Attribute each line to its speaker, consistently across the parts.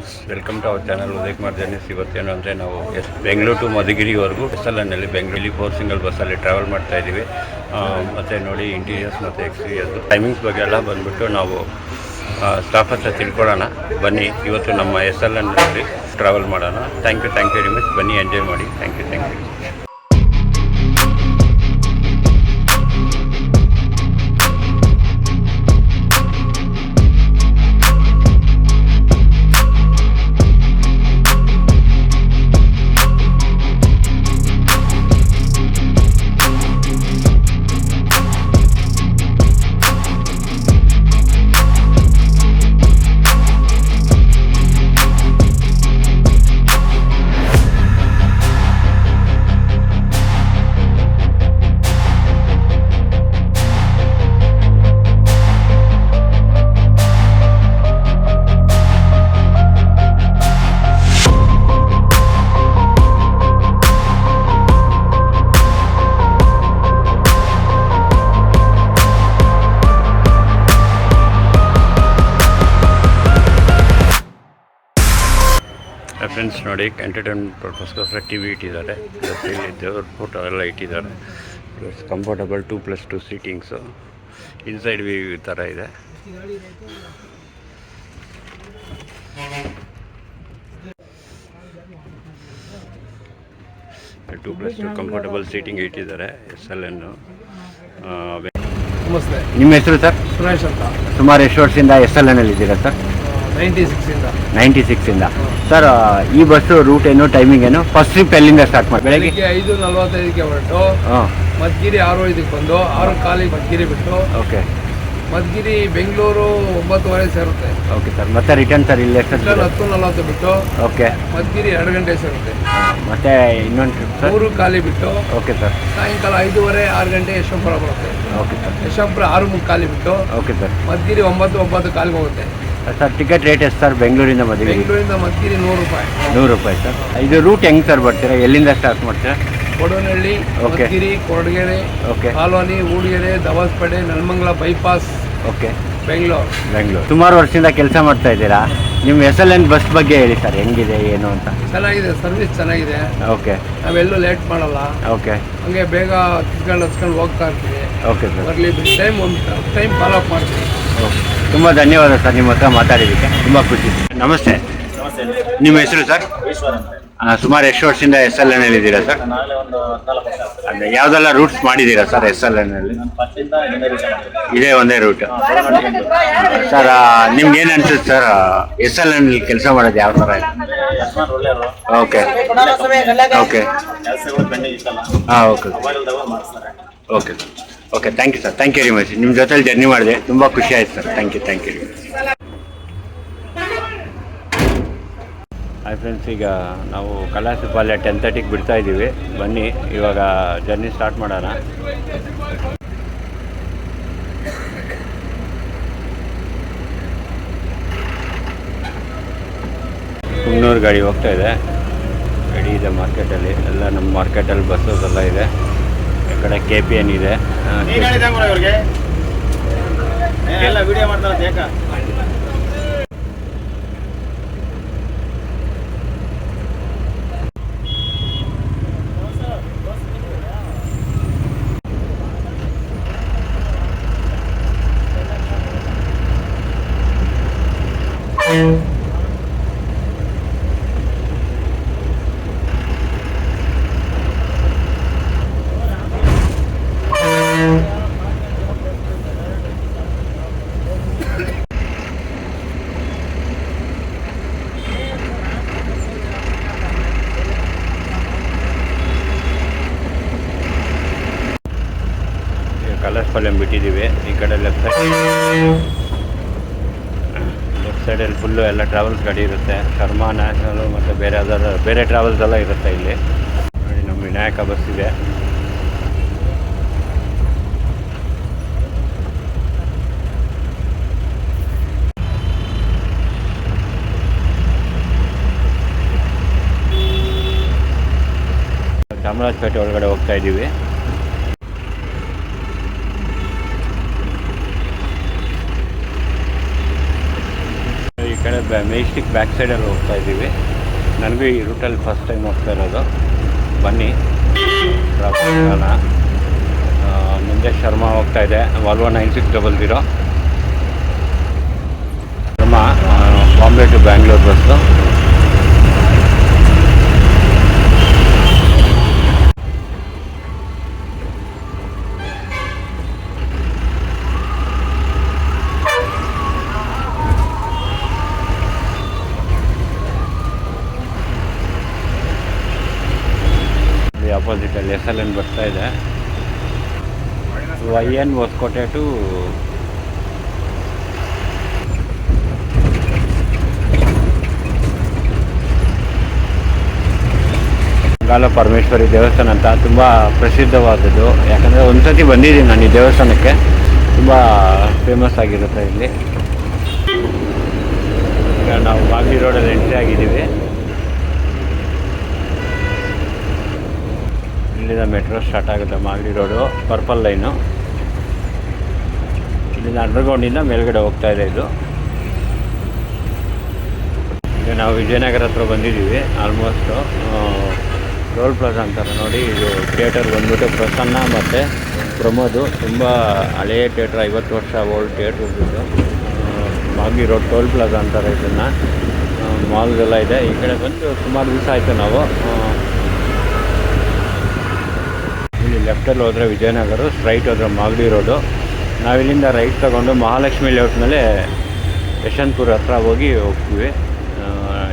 Speaker 1: Friends, welcome to our channel Uday Kumar journeys. ಇವತ್ತೇನು ಅಂದರೆ ನಾವು ಬೆಂಗಳೂರು ಟು ಮಧುಗಿರಿವರೆಗೂ SLNನಲ್ಲಿ ಬೆಂಗಳೂರಲ್ಲಿ 4 ಸಿಂಗಲ್ ಬಸ್ಸಲ್ಲಿ ಟ್ರಾವೆಲ್ ಮಾಡ್ತಾ ಇದ್ದೀವಿ. ಮತ್ತು ನೋಡಿ ಇಂಟೀರಿಯರ್ಸ್ ಮತ್ತು ಎಕ್ಸ್ಟೀರಿಯರ್ಸ್ ಟೈಮಿಂಗ್ಸ್ ಬಗ್ಗೆ ಎಲ್ಲ ಬಂದುಬಿಟ್ಟು ನಾವು ಸ್ಟಾಫ್ ಹತ್ರ ತಿಳ್ಕೊಳ್ಳೋಣ. ಬನ್ನಿ, ಇವತ್ತು ನಮ್ಮ SLNನಲ್ಲಿ ಟ್ರಾವೆಲ್ ಮಾಡೋಣ. Thank you very much. ಬನ್ನಿ, ಎಂಜಾಯ್ ಮಾಡಿ. Thank you. ಫ್ರೆಂಡ್ಸ್ ನೋಡಿ, ಎಂಟರ್ಟೈನ್ಮೆಂಟ್ ಪರ್ಪಸ್ಗೋಸ್ಕರ TV ಇಟ್ಟಿದ್ದಾರೆ. ಪ್ಲಸ್ ಇಲ್ಲಿ ದೇವ್ರ ಫೋಟೋ ಎಲ್ಲ ಇಟ್ಟಿದ್ದಾರೆ. Plus comfortable 2+2 seatings. Inside view ಈ ಥರ ಇದೆ. Two plus two comfortable seating ಇಟ್ಟಿದ್ದಾರೆ. SLN.
Speaker 2: ನಮಸ್ತೆ,
Speaker 1: ನಿಮ್ಮ ಹೆಸರು ಸರ್?
Speaker 2: ಸುರೇಶ್ ಅಂತ.
Speaker 1: ಸುಮಾರು ಎಷ್ಟು ವರ್ಷದಿಂದ SLNಲ್ಲಿ ಇದ್ದೀರಾ ಸರ್?
Speaker 2: 96ಇಂದ.
Speaker 1: ಸರ್, ಈ ಬಸ್ಸು ರೂಟ್ ಏನು, ಟೈಮಿಂಗ್ ಏನು? ಫಸ್ಟ್ ಟ್ರಿಪ್ ಎಲ್ಲಿಂದ ಸ್ಟಾರ್ಟ್ ಮಾಡಿ?
Speaker 2: ಬೆಳಗ್ಗೆ 5:45ಕ್ಕೆ ಹೊರಟು ಮಧುಗಿರಿ 6:05ಕ್ಕೆ ಬಂದು 6:15 ಮಧುಗಿರಿ ಬಿಟ್ಟು,
Speaker 1: ಓಕೆ.
Speaker 2: ಮಧುಗಿರಿ ಬೆಂಗಳೂರು 9:30 ಸೇರುತ್ತೆ.
Speaker 1: Okay sir. ಮತ್ತೆ ರಿಟರ್ನ್ ಸರ್ ಇಲ್ಲಿ ಎಷ್ಟು?
Speaker 2: 10:40 ಬಿಟ್ಟು,
Speaker 1: ಓಕೆ.
Speaker 2: ಮಧುಗಿರಿ 2 ಗಂಟೆ ಸೇರುತ್ತೆ.
Speaker 1: ಮತ್ತೆ ಇನ್ನೊಂದು ಟ್ರಿಪ್ ಸರ್?
Speaker 2: 3:15 ಬಿಟ್ಟು,
Speaker 1: ಓಕೆ ಸರ್.
Speaker 2: ಸಾಯಂಕಾಲ 5:30 6 ಗಂಟೆ ಯಶವಂತಪುರ ಬರುತ್ತೆ.
Speaker 1: Okay sir.
Speaker 2: ಯಶವಂತಪುರ 6:45 ಬಿಟ್ಟು,
Speaker 1: ಓಕೆ ಸರ್.
Speaker 2: ಮಧುಗಿರಿ 9:40 ಹೋಗುತ್ತೆ.
Speaker 1: ಸರ್, ಟಿಕೆಟ್ ರೇಟ್ ಎಷ್ಟು ಸರ್ ಬೆಂಗಳೂರಿಂದ ಮಧುಗಿರಿ?
Speaker 2: ಬೆಂಗಳೂರಿಂದ ಮಧುಗಿರಿ 100 ರೂಪಾಯಿ.
Speaker 1: 100 ರೂಪಾಯಿ ಸರ್. ಇದು ರೂಟ್ ಹೆಂಗೆ ಸರ್ ಬರ್ತೀರಾ? ಎಲ್ಲಿಂದ ಸ್ಟಾರ್ಟ್ ಮಾಡ್ತೀರಾ?
Speaker 2: Kodanahalli, Madhugiri, Koratagere,
Speaker 1: okay,
Speaker 2: colony, Udigere, Dabaspet, Nelamangala bypass,
Speaker 1: okay,
Speaker 2: Bengaluru.
Speaker 1: ಸುಮಾರು ವರ್ಷದಿಂದ ಕೆಲಸ ಮಾಡ್ತಾ ಇದ್ದೀರಾ. ನಿಮ್ಮ SLN ಬಸ್ ಬಗ್ಗೆ ಹೇಳಿ ಸರ್, ಹೆಂಗಿದೆ ಏನು ಅಂತ?
Speaker 2: ಚೆನ್ನಾಗಿದೆ, ಸರ್ವಿಸ್ ಚೆನ್ನಾಗಿದೆ.
Speaker 1: ಓಕೆ.
Speaker 2: ನಾವೆಲ್ಲೂ ಲೇಟ್ ಮಾಡಲ್ಲ.
Speaker 1: ಓಕೆ.
Speaker 2: ಹಂಗೆ ಬೇಗ ಹತ್ಕೊಂಡು ಹೋಗ್ತಾ ಇರ್ತೀವಿ.
Speaker 1: Okay sir.
Speaker 2: ಬರಲಿ ಟೈಮ್ ಫಾಲೋ ಅಪ್ ಮಾಡ್ತೀವಿ.
Speaker 1: ಓಕೆ, ತುಂಬ ಧನ್ಯವಾದ ಸರ್. ನಿಮ್ಮ ಹತ್ರ ಮಾತಾಡಿದ್ದಕ್ಕೆ ತುಂಬ ಖುಷಿ. ನಮಸ್ತೆ. ನಿಮ್ಮ ಹೆಸರು ಸರ್? ಸುಮಾರು ಎಷ್ಟು ವರ್ಷದಿಂದ SLNಲ್ಲಿ ಇದ್ದೀರಾ ಸರ್? ಅದೇ ಯಾವುದೆಲ್ಲ ರೂಟ್ಸ್ ಮಾಡಿದ್ದೀರಾ ಸರ್ SLNಲ್ಲಿ? ಇದೇ ಒಂದೇ ರೂಟ್ ಸರ್. ನಿಮ್ಗೆ ಏನು ಅನ್ಸುತ್ತೆ ಸರ್ SLNಲ್ಲಿ ಕೆಲಸ ಮಾಡೋದು ಯಾವ ಥರ? ಓಕೆ, ಓಕೆ, ಹಾಂ, okay, okay, okay. Thank you sir. Thank you very much. ನಿಮ್ಮ ಜೊತೆಲಿ ಜರ್ನಿ ಮಾಡಿದೆ, ತುಂಬ ಖುಷಿ ಆಯ್ತು ಸರ್. Thank you. ಹಾಯ್ ಫ್ರೆಂಡ್ಸ್, ಈಗ ನಾವು ಕಲಾಸಿಪಾಳ್ಯ 10:30ಗೆ ಬಿಡ್ತಾ ಇದ್ದೀವಿ. ಬನ್ನಿ, ಇವಾಗ ಜರ್ನಿ ಸ್ಟಾರ್ಟ್ ಮಾಡೋಣ. ಕುನ್ನೂರು ಗಾಡಿ ಹೋಗ್ತಾ ಇದೆ. ಗಾಡಿ ಇದೆ ಮಾರ್ಕೆಟಲ್ಲಿ. ಎಲ್ಲ ನಮ್ಮ ಮಾರ್ಕೆಟಲ್ಲಿ ಬಸ್ಸಸ್ ಎಲ್ಲ ಇದೆ. ಈ ಕಡೆ KPN ಇದೆ. ಕಲಾಸಿಪಾಳ್ಯ ಬಿಟ್ಟಿದ್ದೀವಿ. ಈ ಕಡೆ ಲೆಫ್ಟ್ ಸೈಡಲ್ಲಿ ಫುಲ್ಲು ಎಲ್ಲ ಟ್ರಾವೆಲ್ಸ್ ಗಾಡಿ ಇರುತ್ತೆ. ಶರ್ಮಾ, ನ್ಯಾಷನಲು ಮತ್ತು ಬೇರೆ ಟ್ರಾವೆಲ್ಸ್ ಎಲ್ಲ ಇರುತ್ತೆ ಇಲ್ಲಿ. ನೋಡಿ, ನಮ್ಮ ವಿನಾಯಕ ಬಸ್ ಇದೆ. ಚಾಮರಾಜಪೇಟೆ ಒಳಗಡೆ ಹೋಗ್ತಾ ಇದ್ದೀವಿ. ಈ ಕಡೆ ಮೆಜೆಸ್ಟಿಕ್ ಬ್ಯಾಕ್ ಸೈಡಲ್ಲಿ ಹೋಗ್ತಾ ಇದ್ದೀವಿ. ನನಗೂ ಈ ರೂಟಲ್ಲಿ ಫಸ್ಟ್ ಟೈಮ್ ಹೋಗ್ತಾ ಇರೋದು. ಬನ್ನಿ ನೋಡೋಣ. ಮುಂದೆ ಶರ್ಮಾ ಹೋಗ್ತಾ ಇದೆ, Volvo 9600 Sharma Bombay to Bangalore bus. ಆಪೋಸಿಟಲ್ಲಿ SLN ಬರ್ತಾ ಇದೆ. YN ಹೊಸಕೋಟೆ ಟು ಅಂಗಾಲ ಪರಮೇಶ್ವರಿ ದೇವಸ್ಥಾನ ಅಂತ ತುಂಬ ಪ್ರಸಿದ್ಧವಾದದ್ದು. ಯಾಕಂದರೆ ಒಂದು ಸತಿ ಬಂದಿದ್ದೀನಿ ನಾನು ಈ ದೇವಸ್ಥಾನಕ್ಕೆ. ತುಂಬ ಫೇಮಸ್ ಆಗಿರುತ್ತೆ ಇಲ್ಲಿ. ಈಗ ನಾವು ಮಾಗಡಿ ರೋಡಲ್ಲಿ ಎಂಟ್ರಿ ಆಗಿದ್ದೀವಿ. ಇಲ್ಲಿಂದ ಮೆಟ್ರೋ ಸ್ಟಾರ್ಟ್ ಆಗುತ್ತೆ. Magadi road purple line. ಇಲ್ಲಿಂದ ಅಂಡರ್ಗ್ರೌಂಡಿಂದ ಮೇಲ್ಗಡೆ ಹೋಗ್ತಾ ಇದೆ ಇದು. ಈಗ ನಾವು ವಿಜಯನಗರ ಹತ್ರ ಬಂದಿದ್ದೀವಿ. ಆಲ್ಮೋಸ್ಟು ಟೋಲ್ ಪ್ಲಾಜಾ ಅಂತಾರೆ ನೋಡಿ. ಇದು ಥಿಯೇಟರ್ ಬಂದ್ಬಿಟ್ಟು ಪ್ರಸನ್ನ ಮತ್ತು ಪ್ರಮೋದು. ತುಂಬ ಹಳೆಯ ಥಿಯೇಟ್ರ್, 50 ವರ್ಷ ಓಲ್ಡ್ ಥಿಯೇಟ್ರ್ ಇದ್ದು. ಮಾಗಡಿ ರೋಡ್ ಟೋಲ್ ಪ್ಲಾಜಾ ಅಂತಾರೆ ಇದನ್ನು. ಮಾಲ್ಗೆಲ್ಲ ಇದೆ. ಈ ಕಡೆ ಬಂದು ಸುಮಾರು ದಿವಸ ಆಯಿತು ನಾವು. ಇಲ್ಲಿ ಲೆಫ್ಟಲ್ಲಿ ಹೋದರೆ ವಿಜಯನಗರ, ಸ್ಟ್ರೈಟ್ ಹೋದರೆ ಮಾಗಡಿ ರೋಡು. ನಾವಿಲ್ಲಿಂದ ರೈಟ್ ತೊಗೊಂಡು ಮಹಾಲಕ್ಷ್ಮಿ ಲೇಔಟ್ ಮೇಲೆ ಯಶವಂತಪುರ ಹತ್ರ ಹೋಗ್ತೀವಿ.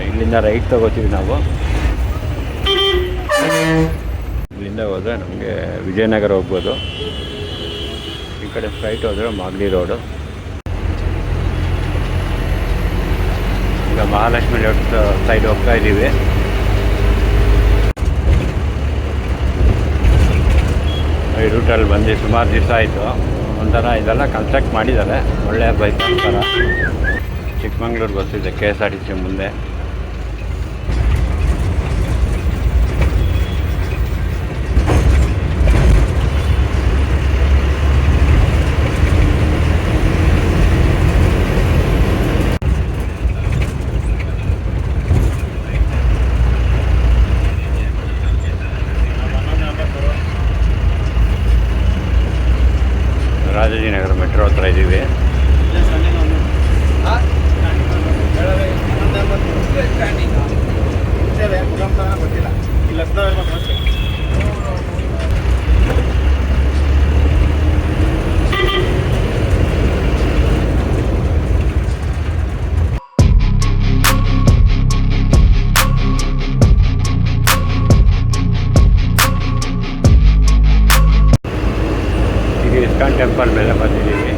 Speaker 1: ಇಲ್ಲಿಂದ ರೈಟ್ ತೊಗೋತೀವಿ ನಾವು. ಇಲ್ಲಿಂದ ಹೋದರೆ ನಮಗೆ ವಿಜಯನಗರ ಹೋಗ್ಬೋದು. ಈ ಕಡೆ ಸ್ಟ್ರೈಟ್ ಹೋದರೆ ಮಾಗಡಿ ರೋಡು. ಈಗ ಮಹಾಲಕ್ಷ್ಮಿ ಲೇಔಟ್ ಸೈಡ್ ಹೋಗ್ತಾ ಇದ್ದೀವಿ. ಈ ರೂಟಲ್ಲಿ ಬಂದು ಸುಮಾರು ದಿವಸ ಆಯಿತು. ಒಂಥರ ಇದೆಲ್ಲ ಕನ್ಸ್ಟ್ರಕ್ಟ್ ಮಾಡಿದ್ದಾರೆ. ಒಳ್ಳೆಯ ಬೈಕ್ ಥರ. ಚಿಕ್ಕಮಂಗ್ಳೂರು ಬಸ್ ಇದೆ KSRTC ಮುಂದೆ. ರಾಜಾಜಿನಗರ ಮೆಟ್ರೋ ಹತ್ರ ಇದ್ದೀವಿ. ಈಗ ಇಸ್ಕಾನ್ ಟೆಂಪಲ್ ಮೇಲೆ ಬಂದಿದ್ದೀವಿ.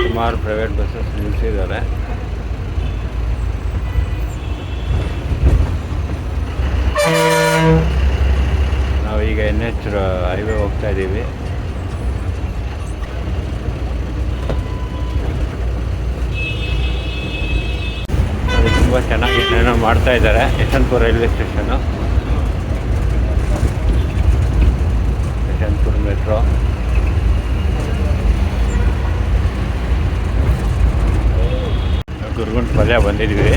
Speaker 1: ಸುಮಾರು ಪ್ರೈವೇಟ್ ಬಸ್ಸಸ್ ನಿಲ್ಲಿಸಿದ್ದಾರೆ. ನಾವೀಗ NH ಹೈವೇ ಹೋಗ್ತಾ ಇದ್ದೀವಿ. ಅದು ತುಂಬ ಚೆನ್ನಾಗಿ ಏನೇನೋ ಮಾಡ್ತಾ ಇದ್ದಾರೆ. Yeshwantpur railway station, Yeshwantpur metro. Gorguntepalya ಬಂದಿದ್ದೀವಿ.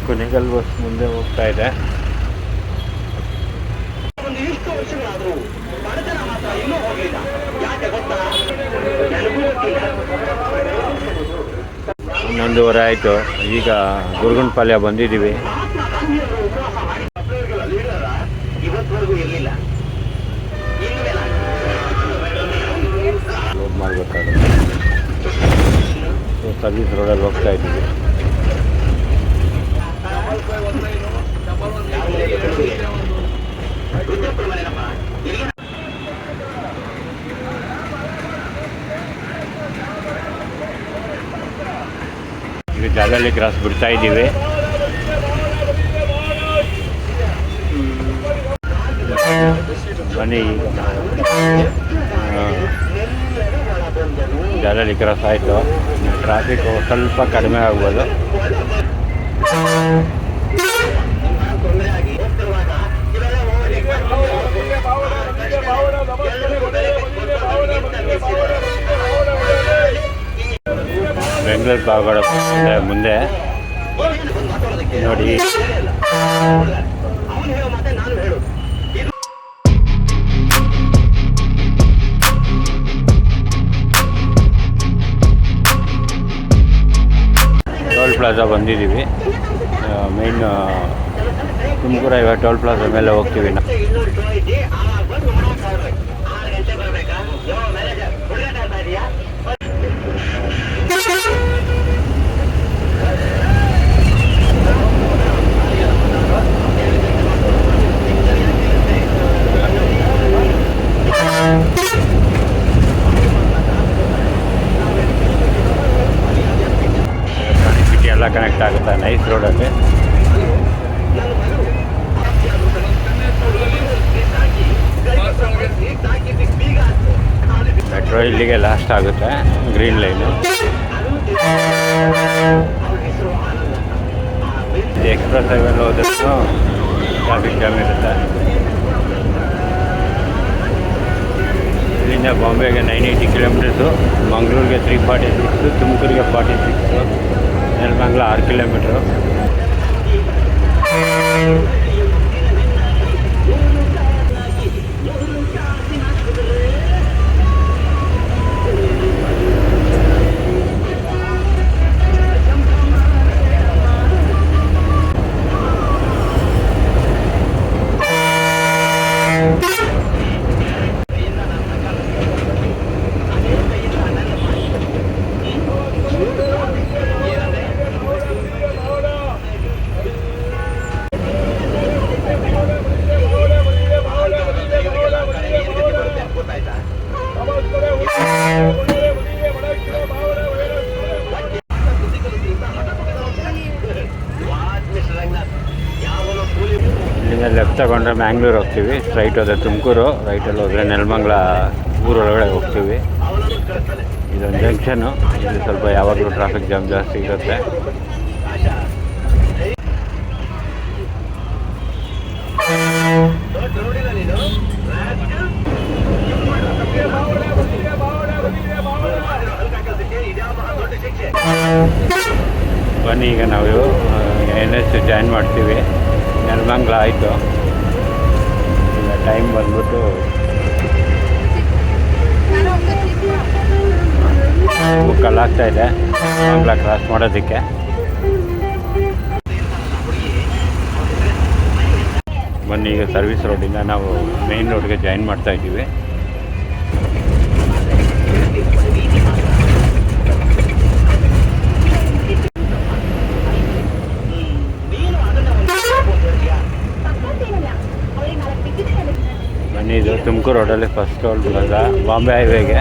Speaker 1: ಕುಣಿಗಲ್ ಬಸ್ ಮುಂದೆ ಹೋಗ್ತಾ ಇದೆ. ಇನ್ನೊಂದೂವರೆ ಆಯಿತು. ಈಗ ಗುರುಗುಂಟಪಾಳ್ಯ ಬಂದಿದ್ದೀವಿ. ಲೋಡ್ ಮಾಡಬೇಕಾಗುತ್ತೆ. ಸರ್ವಿಸ್ ರೋಡಲ್ಲಿ ಹೋಗ್ತಾ ಇದ್ದೀವಿ. ಈಗ ಜಾಲಹಳ್ಳಿ ಕ್ರಾಸ್ ಬಿಡ್ತಾ ಇದ್ದೀವಿ. ಬನ್ನಿ ಈಗ ಜಾಲಹಳ್ಳಿ ಕ್ರಾಸ್ ಆಯಿತು. ಟ್ರಾಫಿಕ್ ಸ್ವಲ್ಪ ಕಡಿಮೆ ಆಗ್ಬೋದು. ಬೆಂಗಳೂರು ಪಾವಗಡ ಮುಂದೆ ನೋಡಿ. ಟೋಲ್ ಪ್ಲಾಜಾ ಬಂದಿದ್ದೀವಿ. Main Tumakuru highway toll plaza ಮೇಲೆ ಹೋಗ್ತೀವಿ ನಾವು. ಸಿಟಿ ಎಲ್ಲ ಕನೆಕ್ಟ್ ಆಗುತ್ತೆ ನೈಸ್ ರೋಡಲ್ಲಿ. ಮೆಟ್ರೋ ಇಲ್ಲಿಗೆ ಲಾಸ್ಟ್ ಆಗುತ್ತೆ, ಗ್ರೀನ್ ಲೈನು. ಎಕ್ಸ್ಪ್ರೆಸ್ ಹೈವೇಲಿ ಹೋದಷ್ಟು ಟ್ರಾಫಿಕ್ ಜಾಮ್ ಇರುತ್ತೆ. ಇಲ್ಲಿಂದ ಬಾಂಬೆಗೆ 980 ಕಿಲೋಮೀಟರ್ಸು, ಮಂಗಳೂರಿಗೆ 346, ತುಮಕೂರಿಗೆ 46, ನೆಲಮಂಗಲ 6 ಕಿಲೋಮೀಟ್ರು. ಇಲ್ಲಿಂದ ಲೆಫ್ಟ್ ತಗೊಂಡ್ರೆ ಮ್ಯಾಂಗ್ಳೂರು ಹೋಗ್ತೀವಿ, ಸ್ಟ್ರೈಟ್ ಹೋದರೆ ತುಮಕೂರು, ರೈಟಲ್ಲಿ ಹೋದರೆ ನೆಲಮಂಗಲ ಊರೊಳಗಡೆ ಹೋಗ್ತೀವಿ. ಇದೊಂದು ಜಂಕ್ಷನ್ನು, ಇಲ್ಲಿ ಸ್ವಲ್ಪ ಯಾವಾಗಲೂ ಟ್ರಾಫಿಕ್ ಜಾಮ್ ಜಾಸ್ತಿ ಇರುತ್ತೆ. ಬನ್ನಿ ಈಗ ನಾವು NS ಜಾಯಿನ್ ಮಾಡ್ತೀವಿ. ನೆಲಮಂಗಲ ಆಯಿತು. ಈಗ ಟೈಮ್ ಬಂದ್ಬಿಟ್ಟು 3:15 ಆಗ್ತಾಯಿದೆ ಮಂಗಲ ಕ್ರಾಸ್ ಮಾಡೋದಕ್ಕೆ. ಬನ್ನಿ ಈಗ ಸರ್ವಿಸ್ ರೋಡಿಂದ ನಾವು ಮೇನ್ ರೋಡ್ಗೆ ಜಾಯಿನ್ ಮಾಡ್ತಾಯಿದ್ದೀವಿ. ಬನ್ನಿ ಇದು ತುಮಕೂರು ರೋಡಲ್ಲಿ ಫಸ್ಟ್ ಟೋಲ್ ಪ್ಲಾಜಾ, ಬಾಂಬೆ ಹೈವೇಗೆ.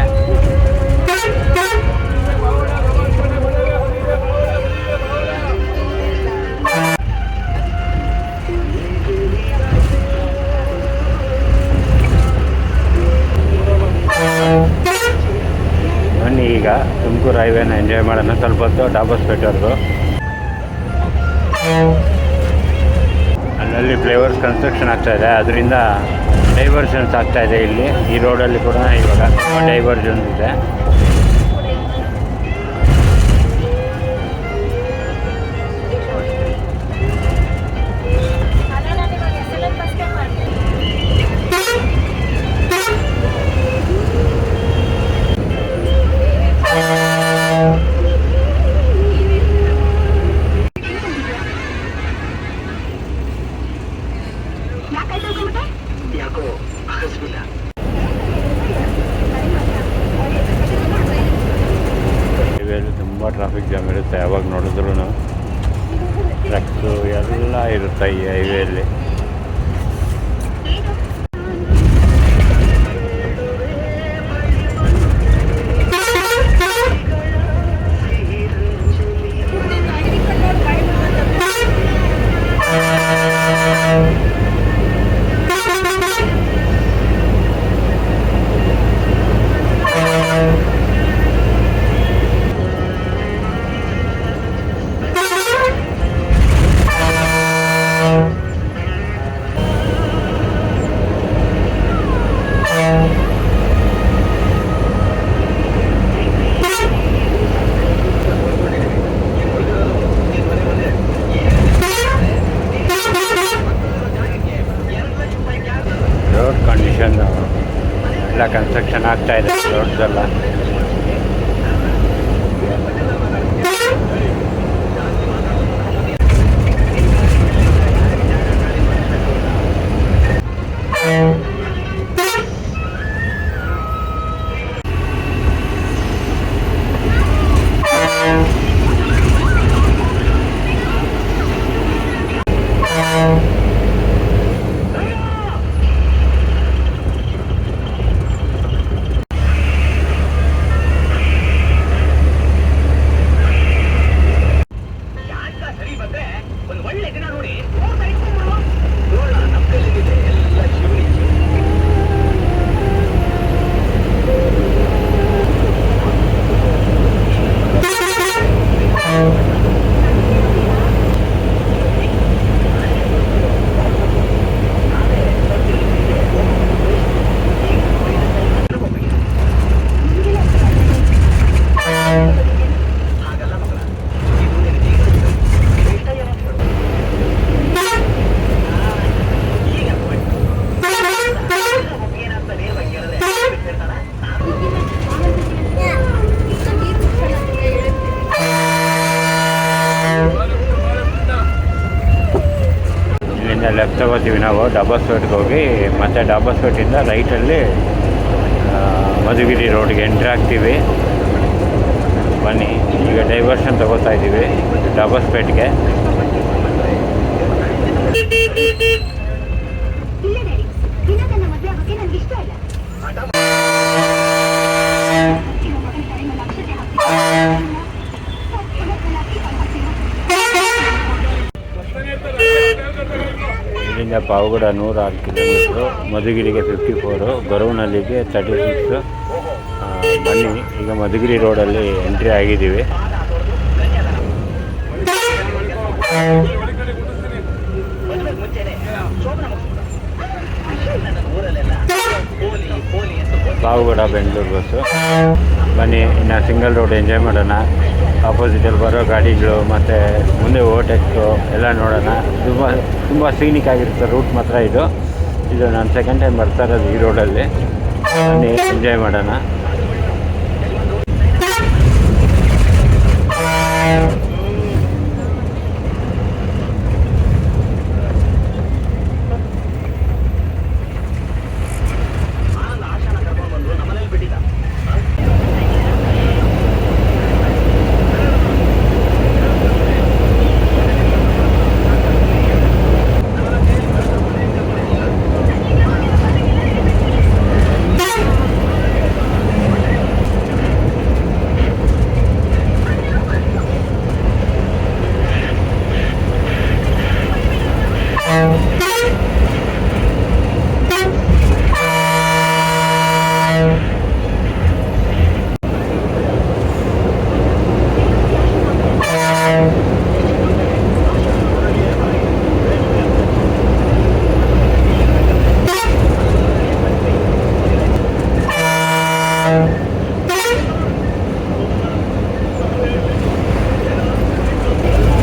Speaker 1: ಬನ್ನಿ ಈಗ ತುಮಕೂರು ಹೈವೇನ ಎಂಜಾಯ್ ಮಾಡೋಣ ಸ್ವಲ್ಪ ಹೊತ್ತು. ಡಾಬಸ್ಪೇಟೆವರೆಗೂ ಅಲ್ಲಲ್ಲಿ ಫ್ಲೇವರ್ಸ್ ಕನ್ಸ್ಟ್ರಕ್ಷನ್ ಆಗ್ತಾಯಿದೆ, ಅದರಿಂದ ಡೈವರ್ಷನ್ಸ್ ಆಗ್ತಾಯಿದೆ. ಇಲ್ಲಿ ಈ ರೋಡಲ್ಲಿ ಕೂಡ ಇವಾಗ ಡೈವರ್ಷನ್ಸ್ ಇದೆ. ಹೈವೇಲಿ ತುಂಬ ಟ್ರಾಫಿಕ್ ಜಾಮ್ ಇರುತ್ತೆ, ಯಾವಾಗ ನೋಡಿದ್ರು ಟ್ರಕ್ಸು ಎಲ್ಲ ಇರುತ್ತೆ ಈ ಹೈವೇಲಿ. ಎಲ್ಲ ಕನ್ಸ್ಟ್ರಕ್ಷನ್ ಆಗ್ತಾ ಇದೆ ರೋಡ್ಸೆಲ್ಲ. ಲೆಫ್ಟ್ ತಗೋತೀವಿ ನಾವು ಡಾಬಾಸ್ಪೇಟ್ಗೆ ಹೋಗಿ, ಮತ್ತು ಡಾಬಾಸ್ಪೇಟಿಂದ ರೈಟಲ್ಲಿ ಮಧುಗಿರಿ ರೋಡ್ಗೆ ಎಂಟ್ರಿ ಆಗ್ತೀವಿ. ಬನ್ನಿ, ಈಗ ಡೈವರ್ಷನ್ ತಗೋತಾ ಇದ್ದೀವಿ ಡಾಬಾಸ್ಪೇಟ್ಗೆ. ಇಲ್ಲಿಂದ ಪಾವಗಡ 106 ಕಿಲೋಮೀಟ್ರು, ಮಧುಗಿರಿಗೆ 54, ಗೊರವನಹಳ್ಳಿಗೆ 36. ಬನ್ನಿ, ಈಗ ಮಧುಗಿರಿ ರೋಡಲ್ಲಿ ಎಂಟ್ರಿ ಆಗಿದ್ದೀವಿ. ಪಾವಗಡ ಬೆಂಗಳೂರು ಬಸ್ಸು. ಬನ್ನಿ, ಇನ್ನು ಸಿಂಗಲ್ ರೋಡ್ ಎಂಜಾಯ್ ಮಾಡೋಣ. ಆಪೋಸಿಟಲ್ಲಿ ಬರೋ ಗಾಡಿಗಳು ಮತ್ತು ಮುಂದೆ ಓವರ್ಟೇಕ್ಸು ಎಲ್ಲ ನೋಡೋಣ. ತುಂಬ ಸೀನಿಕ್ ಆಗಿರುತ್ತೆ ರೂಟ್ ಮಾತ್ರ. ಇದು ನಾನು ಸೆಕೆಂಡ್ ಟೈಮ್ ಬರ್ತಾ ಇರೋದು ಈ ರೋಡಲ್ಲಿ. ಬನ್ನಿ, ಎಂಜಾಯ್ ಮಾಡೋಣ.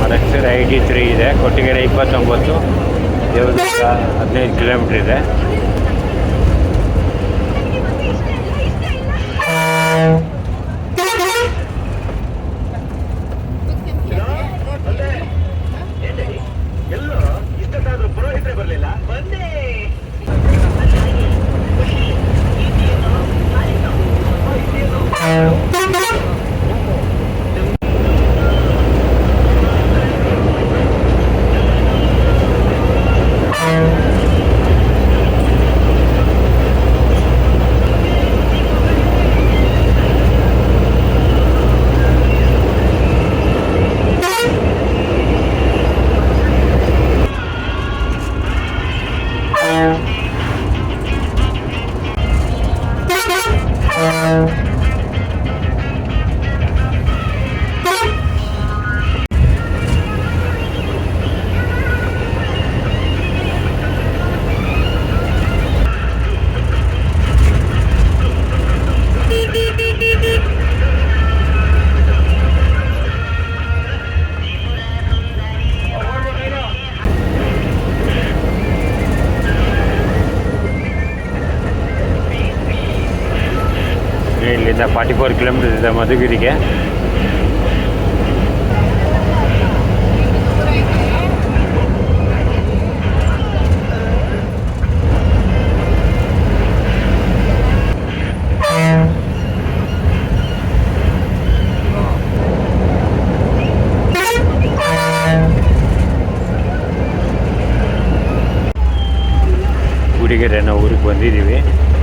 Speaker 1: ಮರಕ್ಷರ 83 ಇದೆ, ಕೊಟ್ಟಿಗೆರೆ 29, ದೇವದುರ್ಗ 15 ಕಿಲೋಮೀಟ್ರ್ ಇದೆ. ಇಲ್ಲಿಂದ 44 ಕಿಲೋಮೀಟರ್ ಇದೆ ಮಧುಗಿರಿಗೆ. ಗುಡಿಗೆರೆ ನಾವು ಊರಿಗೆ ಬಂದಿದ್ದೀವಿ.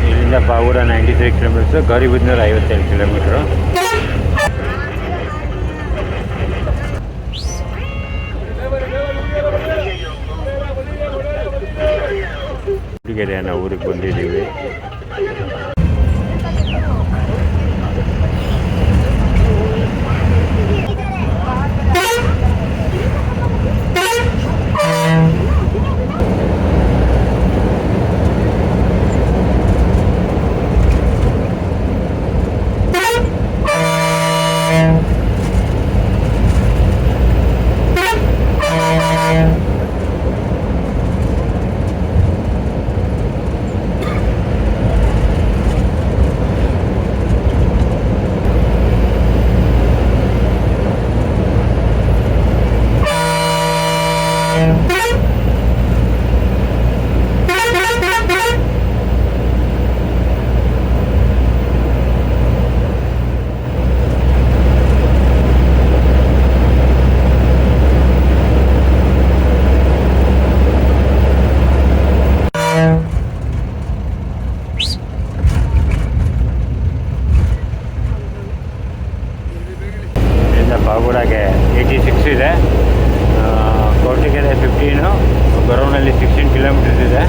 Speaker 1: ಇಲ್ಲಿಂದ ಪಾವೂರ 93 ಕಿಲೋಮೀಟರ್ಸು, ಗೌರಿಬಿದನೂರು 57 ಕಿಲೋಮೀಟ್ರು. ಗುಡಿಗೆರೆ ನಾವು ಊರಿಗೆ ಬಂದಿದ್ದೀವಿ. ಪಾವೂರಾಗೆ 86 ಇದೆ, ಕೋಟೆಗೆರೆ 15, ಗೊರವನಹಳ್ಳಿ 16 ಕಿಲೋಮೀಟರ್ಸ್ ಇದೆ.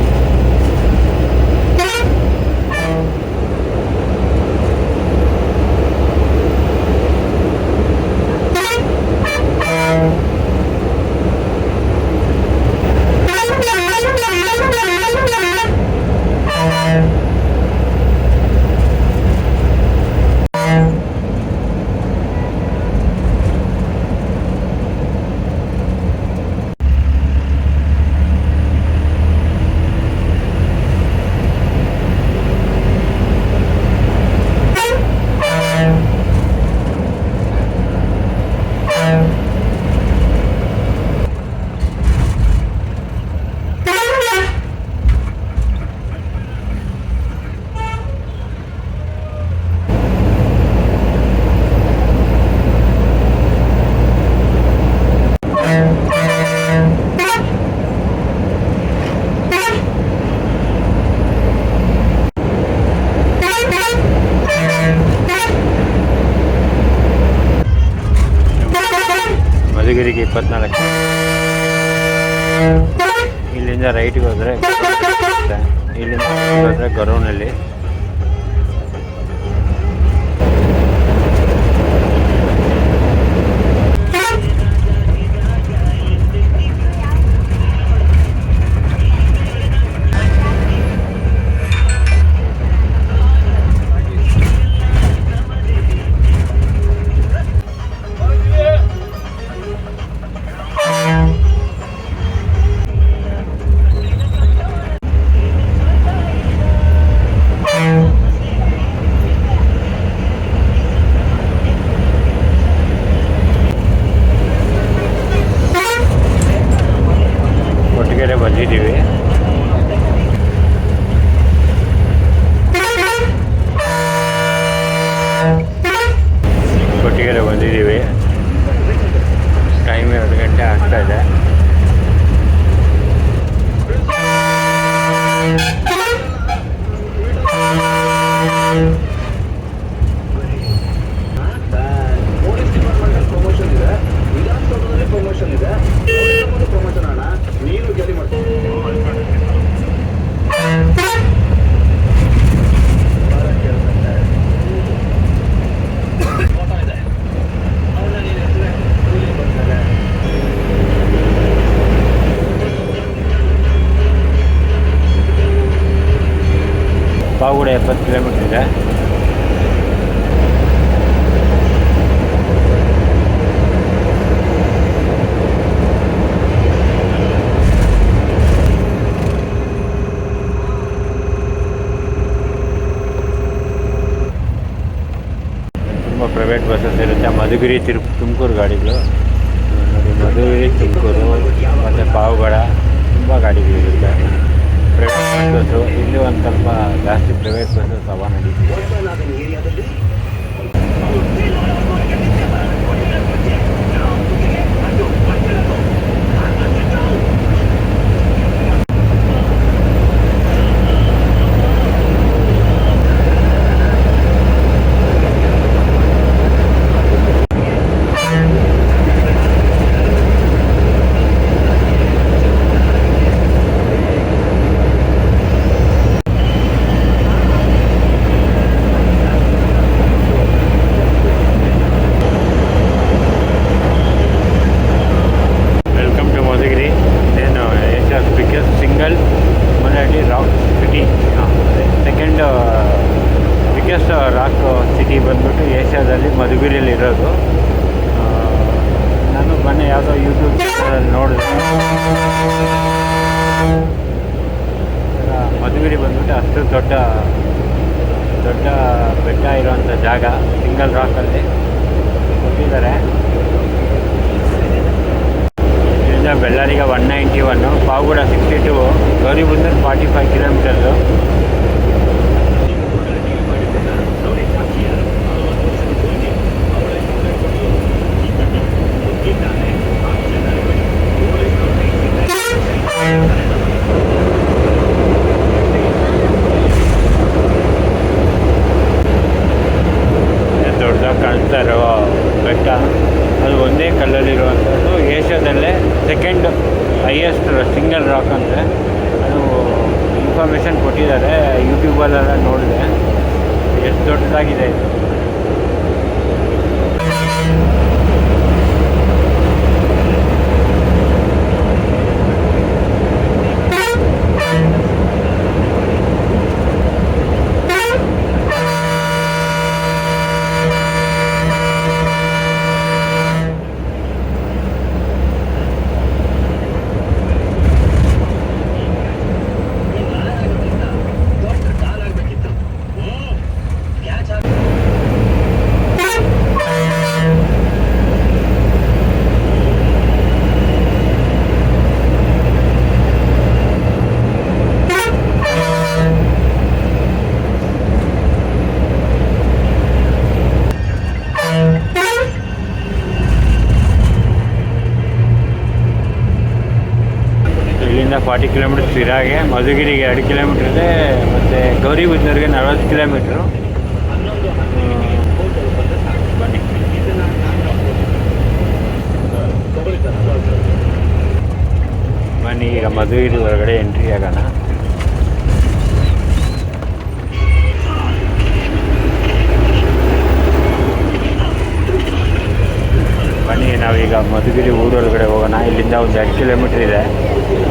Speaker 1: ಮಧುಗಿರಿಗೆ 24. ಇಲ್ಲಿಂದ ರೈಟ್ಗೆ ಹೋದರೆ ಇಲ್ಲಿಂದ ಹೋದರೆ ಗೊರವನಹಳ್ಳಿ. ಕೊಟ್ಟಿಗೆರೆ ಬಂದಿದ್ದೀವಿ. ಕೊಟ್ಟಿಗೆರೆ ಬಂದಿದ್ದೀವಿ. ಟೈಮ್ 2 ಗಂಟೆ ಆಗ್ತಾ ಇದೆ. ಪಾವೂರ 70 ಕಿಲೋಮೀಟರ್ ಇದೆ. ಪ್ರೈವೇಟ್ ಬಸ್ಸಸ್ ಇರುತ್ತೆ. ಮಧುಗಿರಿ ತುಮಕೂರು ಗಾಡಿಗಳು ನೋಡಿ, ಮಧುಗಿರಿ ತುಮಕೂರು ಮತ್ತು ಪಾವಗಡ ತುಂಬ ಗಾಡಿಗಳಿರುತ್ತೆ. ಪ್ರೈವೇಟ್ ಬಸ್ಸು ಇಲ್ಲಿ ಒಂದು ಸ್ವಲ್ಪ ಜಾಸ್ತಿ ಪ್ರೈವೇಟ್ ಬಸ್ಸಸ್ ಹವಾ ನಡೀತಿದೆ. ಸಿಟಿ ಬಂದ್ಬಿಟ್ಟು ಏಷ್ಯಾದಲ್ಲಿ ಮಧುಗಿರಿಯಲ್ಲಿ ಇರೋದು. ನಾನು ಮೊನ್ನೆ ಯಾವುದೋ ಯೂಟ್ಯೂಬ್ ಚಾನಲಲ್ಲಿ ನೋಡಿದೆ. ಮಧುಗಿರಿ ಬಂದ್ಬಿಟ್ಟು ಅಷ್ಟು ದೊಡ್ಡ ಬೆಟ್ಟ ಇರುವಂಥ ಜಾಗ, ಸಿಂಗಲ್ ರಾಕಲ್ಲಿ ಕೊಟ್ಟಿದ್ದಾರೆ. ಇದರಿಂದ ಬೆಳ್ಳಾರಿಗೆ 191, ಪಾವಗಡ 62, ಗೌರಿಬಿದನೂರು 45 ಕಿಲೋಮೀಟರ್ಸು. ದೊಡ್ಡದಾಗಿ ಕಾಣಿಸ್ತಾ ಇರೋ ಬೆಟ್ಟ, ಅದು ಒಂದೇ ಕಲ್ಲಲ್ಲಿರುವಂಥದ್ದು. ಏಷ್ಯಾದಲ್ಲೇ ಸೆಕೆಂಡ್ ಹೈಯೆಸ್ಟ್ ಸಿಂಗಲ್ ರಾಕ್ ಅಂತೆ. ಅದು ಇನ್ಫಾರ್ಮೇಷನ್ ಕೊಟ್ಟಿದ್ದಾರೆ, ಯೂಟ್ಯೂಬಲ್ಲೆಲ್ಲ ನೋಡಿದೆ. ಎಷ್ಟು ದೊಡ್ಡದಾಗಿದೆ ಇದು. ಇಲ್ಲಿಂದ 40 ಕಿಲೋಮೀಟರ್ ಇರಾಗೆ, ಮಧುಗಿರಿಗೆ 2 ಕಿಲೋಮೀಟ್ರ್ ಇದೆ, ಮತ್ತು ಗೌರಿಬಿದನೂರಿಗೆ 40 ಕಿಲೋಮೀಟ್ರು. ಬನ್ನಿ. ಬನ್ನಿ ಈಗ ಮಧುಗಿರಿ ಹೊರಗಡೆ ಎಂಟ್ರಿ ಆಗೋಣ. ಬನ್ನಿ ನಾವೀಗ ಮಧುಗಿರಿ ಊರೊಳಗಡೆ ಹೋಗೋಣ. ಇಲ್ಲಿಂದ ಒಂದು 2 ಕಿಲೋಮೀಟ್ರ್ ಇದೆ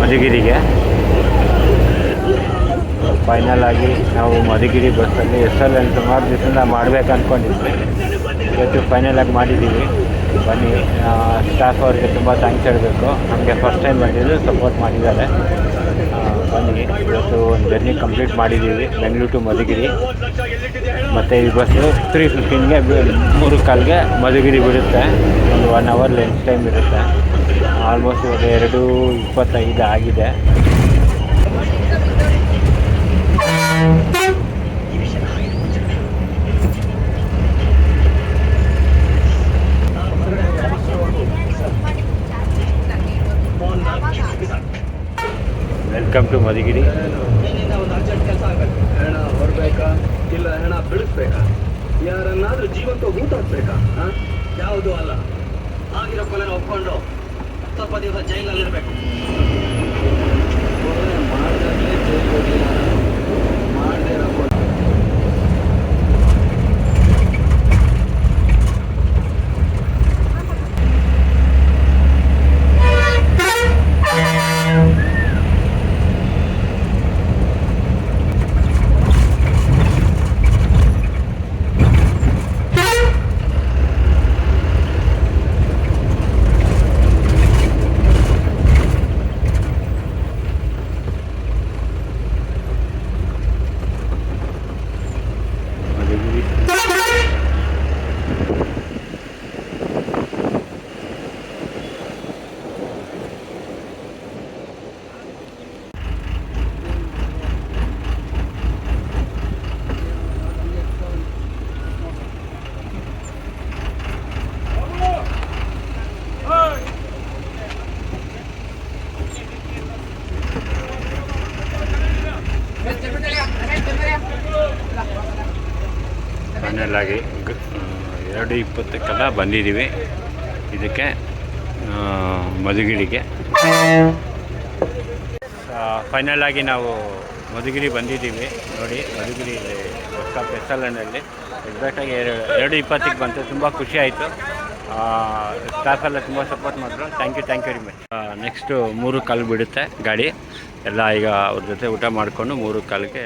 Speaker 1: ಮಧುಗಿರಿಗೆ. ಫೈನಲ್ ಆಗಿ ನಾವು ಮಧುಗಿರಿ ಬಸ್ಸಲ್ಲಿ SLN ಸುಮಾರು ದಿವಸದಿಂದ ಮಾಡಬೇಕು ಅಂದ್ಕೊಂಡಿದ್ವಿ. ಇವತ್ತು ಫೈನಲ್ ಆಗಿ ಮಾಡಿದ್ದೀವಿ. ಬನ್ನಿ, ಸ್ಟಾಫ್ ಅವ್ರಿಗೆ ತುಂಬ ಥ್ಯಾಂಕ್ಸ್ ಹೇಳಬೇಕು. ನಮಗೆ ಫಸ್ಟ್ ಟೈಮ್ ಬಂದಿದ್ದು, ಸಪೋರ್ಟ್ ಮಾಡಿದ್ದಾರೆ. ಬನ್ನಿ, ಇವತ್ತು ಒಂದು ಜರ್ನಿ ಕಂಪ್ಲೀಟ್ ಮಾಡಿದ್ದೀವಿ, ಬೆಂಗಳೂರು ಟು ಮಧುಗಿರಿ. ಮತ್ತು ಈ ಬಸ್ಸು 3:15ಗೆ 3:15ಗೆ ಮಧುಗಿರಿ ಬಿಡುತ್ತೆ. ಒಂದು 1 ಅವರ್ ಲಂಚ್ ಟೈಮ್ ಇರುತ್ತೆ. ಆಲ್ಮೋಸ್ಟ್ ಇವಾಗ 2:25 ಆಗಿದೆ. Welcome to Madhugiri.
Speaker 2: ಹೆಣ ಹೊರಬೇಕಾ ಇಲ್ಲ ಹೆಣ ಬಿಡಿಸ್ಬೇಕಾ? ಯಾರನ್ನಾದ್ರೂ ಜೀವಂತ ಊಟ ಹಾಕ್ಬೇಕಾ? ಯಾವುದು ಅಲ್ಲ. ಆಗಿರೋ ಕೊಲೆ ಒಪ್ಕೊಂಡು ಸ್ವಲ್ಪ ದಿವಸ ಜೈಲಲ್ಲಿರ್ಬೇಕು. ಮಾಡಿದಾಗಲೇ ಜೈಲು ಹೋಗಿಲ್ಲ, ಮಾಡದೇ ಇರೋ
Speaker 1: ಫೈನಲ್ ಆಗಿ 2:20 ಬಂದಿದ್ದೀವಿ ಇದಕ್ಕೆ ಮಧುಗಿರಿಗೆ. ಫೈನಲ್ ಆಗಿ ನಾವು ಮಧುಗಿರಿ ಬಂದಿದ್ದೀವಿ ನೋಡಿ. ಮಧುಗಿರಿ ಬಸ್ ಸ್ಟಾಪ್ SLNಲ್ಲಿ ಎಕ್ಸಾಕ್ಟಾಗಿ 2:20 ಬಂತು. ತುಂಬ ಖುಷಿ ಆಯಿತು. ಸ್ಟಾಫ್ ಎಲ್ಲ ತುಂಬ ಸಪೋರ್ಟ್ ಮಾಡಿದ್ರು. Thank you very much. Next 3:15 ಬಿಡುತ್ತೆ ಗಾಡಿ ಎಲ್ಲ. ಈಗ ಅವ್ರ ಜೊತೆ ಊಟ ಮಾಡಿಕೊಂಡು 3:15